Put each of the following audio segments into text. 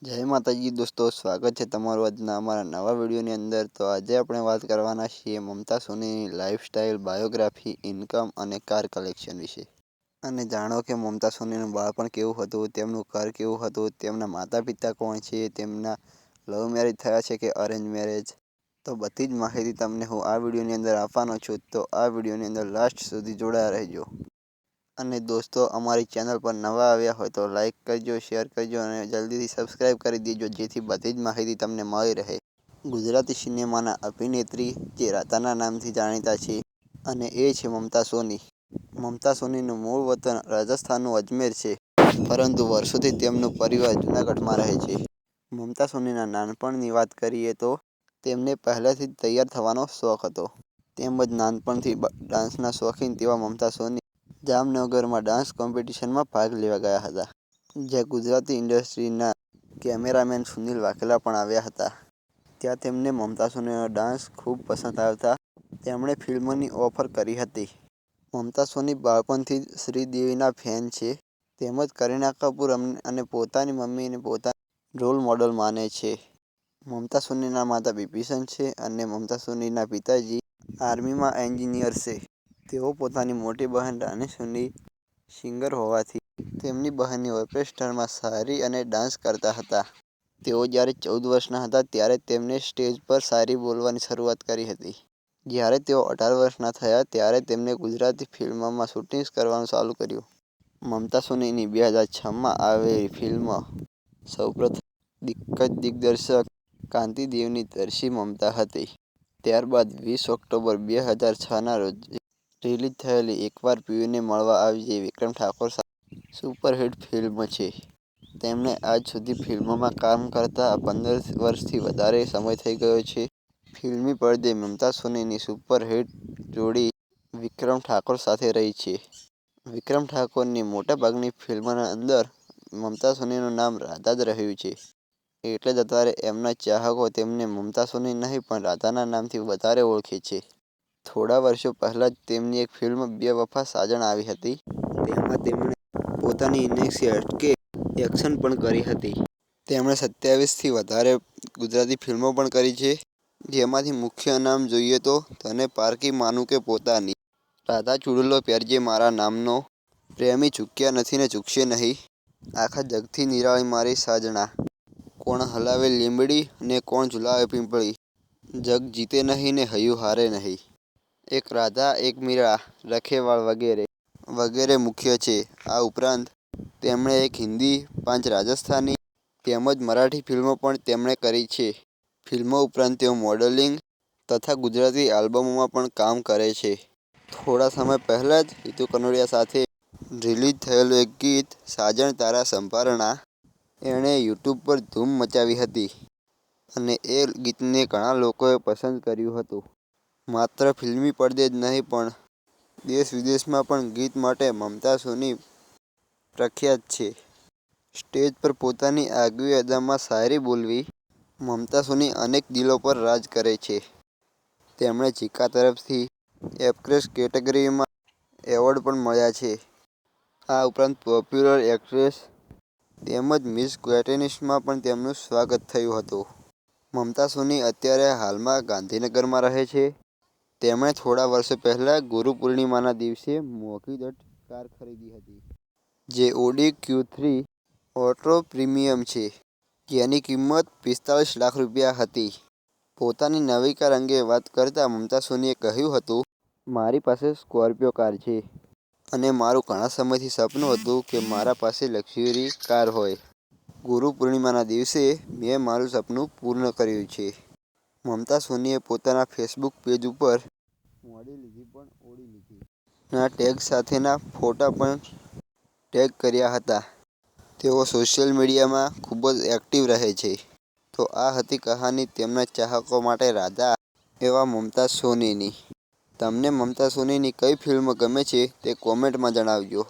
જય માતાજી દોસ્તો, સ્વાગત છે તમારું આજના અમારા નવા વિડીયોની અંદર। તો આજે આપણે વાત કરવાના છીએ મમતા સોનીની લાઈફસ્ટાઈલ, બાયોગ્રાફી, ઇન્કમ અને કાર કલેક્શન વિશે। અને જાણો કે મમતા સોનીનું બાળપણ કેવું હતું, તેમનું ઘર કેવું હતું, તેમના માતા પિતા કોણ છે, તેમના લવ મેરેજ થયા છે કે અરેન્જ મેરેજ, તો બધી જ માહિતી તમને હું આ વિડીયોની અંદર આપવાનો છું। તો આ વિડીયોની અંદર લાસ્ટ સુધી જોડાયા રહેજો। અને દોસ્તો, અમારી ચેનલ પર નવા આવ્યા હોય તો લાઈક કરજો, શેર કરજો અને જલ્દીથી સબસ્ક્રાઈબ કરી દેજો, જેથી બધી જ માહિતી તમને મળી રહે। ગુજરાતી સિનેમાના અભિનેત્રી જે રાધાના નામથી જાણીતા છે અને એ છે મમતા સોની। મમતા સોનીનું મૂળ વતન રાજસ્થાનનું અજમેર છે, પરંતુ વર્ષોથી તેમનું પરિવાર જૂનાગઢમાં રહે છે। મમતા સોનીના નાનપણની વાત કરીએ તો તેમને પહેલેથી જ તૈયાર થવાનો શોખ હતો, તેમજ નાનપણથી ડાન્સના શોખીન તેવા મમતા સોની જામનગરમાં ડાન્સ કોમ્પિટિશનમાં ભાગ લેવા ગયા હતા, જ્યાં ગુજરાતી ઇન્ડસ્ટ્રીના કેમેરામેન સુનિલ વાઘેલા પણ આવ્યા હતા। ત્યાં તેમને મમતા સોનીનો ડાન્સ ખૂબ પસંદ આવતા તેમણે ફિલ્મની ઓફર કરી હતી। મમતા સોની બાળપણથી જ શ્રીદેવીના ફેન છે, તેમજ કરીના કપૂર અને પોતાની મમ્મીને પોતાના રોલ મોડલ માને છે। મમતા સોનીના માતા બિભીષણ છે અને મમતા સોનીના પિતાજી આર્મીમાં એન્જિનિયર છે। તેઓ પોતાની મોટી બહેન રાની સોની સિંગર હોવાથી તેમની બહેનની ઓર્કેસ્ટ્રામાં શાયરી અને ડાન્સ કરતા હતા। તેઓ જ્યારે 14 વર્ષના હતા ત્યારે તેમને સ્ટેજ પર શાયરી બોલવાની શરૂઆત કરી હતી। જ્યારે તેઓ 18 વર્ષના થયા ત્યારે તેમણે ગુજરાતી ફિલ્મમાં શૂટિંગ કરવાનું ચાલુ કર્યું। મમતા સોનીની 2006માં આવેલી ફિલ્મ સૌપ્રથમ દિગ્દર્શક કાંતિદેવની દર્શી મમતા હતી। ત્યારબાદ 20 ઓક્ટોબર 2006ના રોજ રિલીઝ થયેલી એકવાર પીયુને મળવા આવી જે વિક્રમ ઠાકોર સાથે સુપરહિટ ફિલ્મ છે। તેમને આજ સુધી ફિલ્મોમાં કામ કરતા 15 વર્ષથી વધારે સમય થઈ ગયો છે। ફિલ્મી પડદે મમતા સોનીની સુપરહિટ જોડી વિક્રમ ઠાકોર સાથે રહી છે। વિક્રમ ઠાકોરની મોટાભાગની ફિલ્મોના અંદર મમતા સોનીનું નામ રાધા જ રહ્યું છે, એટલે જ અત્યારે એમના ચાહકો તેમને મમતા સોની નહીં પણ રાધાના નામથી વધારે ઓળખે છે। થોડા વર્ષો પહેલાં જ તેમની એક ફિલ્મ બેવફા સાજન આવી હતી, તેમાં તેમણે પોતાની ઇનિંગ્સથી હટકે એક્શન પણ કરી હતી। તેમણે 27થી વધારે ગુજરાતી ફિલ્મો પણ કરી છે, જેમાંથી મુખ્ય નામ જોઈએ તો તને પારકી માનું કે પોતાની, રાધા ચૂડલો પહેરજે મારા નામનો, પ્રેમી ચૂક્યા નથી ને ચૂકશે નહીં, આખા જગથી નિરાળી મારી સાજણા, કોણ હલાવે લીંબડી ને કોણ ઝુલાવે પીપળી, જગ જીતે નહીં ને હૈયું હારે નહીં, એક રાધા એક મીરા, રખેવાળ વગેરે વગેરે મુખ્ય છે। આ ઉપરાંત તેમણે એક હિન્દી, 5 રાજસ્થાની તેમજ મરાઠી ફિલ્મો પણ તેમણે કરી છે। ફિલ્મો ઉપરાંત તેઓ મોડલિંગ તથા ગુજરાતી આલ્બમોમાં પણ કામ કરે છે। થોડા સમય પહેલાં જ હિતુ કનોડિયા સાથે રિલીઝ થયેલું એક ગીત સાજણ તારા સંભારણા એણે યુટ્યુબ પર ધૂમ મચાવી હતી અને એ ગીતને ઘણા લોકોએ પસંદ કર્યું હતું। માત્ર ફિલ્મી પડદે જ નહીં પણ દેશ વિદેશમાં પણ ગીત માટે મમતા સોની પ્રખ્યાત છે। સ્ટેજ પર પોતાની આગવી અદામાં શાયરી બોલવી મમતા સોની અનેક દિલો પર રાજ કરે છે। તેમણે જીકા તરફથી એક્ટ્રેસ કેટેગરીમાં એવોર્ડ પણ મળ્યા છે। આ ઉપરાંત પોપ્યુલર એક્ટ્રેસ તેમજ મિસ ગ્રેટનેસમાં પણ તેમનું સ્વાગત થયું હતું। મમતા સોની અત્યારે હાલમાં ગાંધીનગરમાં રહે છે। તેમણે થોડા વર્ષો પહેલાં ગુરુ પૂર્ણિમાના દિવસે મોંઘી દઠ કાર ખરીદી હતી, જે ઓડી Q3 ઓટ્રો પ્રીમિયમ છે, જેની કિંમત 45 લાખ રૂપિયા હતી। પોતાની નવી કાર અંગે વાત કરતા મમતા સોનીએ કહ્યું હતું, મારી પાસે સ્કોર્પિયો કાર છે અને મારું ઘણા સમયથી સપનું હતું કે મારા પાસે લક્ઝરી કાર હોય। ગુરુ પૂર્ણિમાના દિવસે મેં મારું સપનું પૂર્ણ કર્યું છે। મમતા સોનીએ પોતાના ફેસબુક પેજ ઉપર મોડી લીધી પણ ઓડી લીધી ના ટેગ સાથેના ફોટા પણ ટેગ કર્યા હતા। તેઓ સોશિયલ મીડિયામાં ખૂબ જ એક્ટિવ રહે છે। તો આ હતી કહાની તેમના ચાહકો માટે રાધા એવા મમતા સોનીની। તમને મમતા સોનીની કઈ ફિલ્મ ગમે છે તે કોમેન્ટમાં જણાવજો।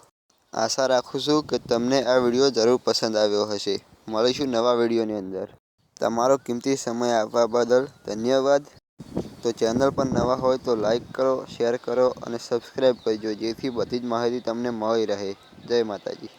આશા રાખું છું કે તમને આ વિડીયો જરૂર પસંદ આવ્યો હશે। મળીશું નવા વિડીયોની અંદર। તમારો કિંમતી સમય આપવા બદલ ધન્યવાદ। તો ચેનલ પર નવા હોય તો લાઈક કરો, શેર કરો અને સબસ્ક્રાઈબ કરજો, જેથી બધી જ માહિતી તમને મળી રહે। જય માતાજી।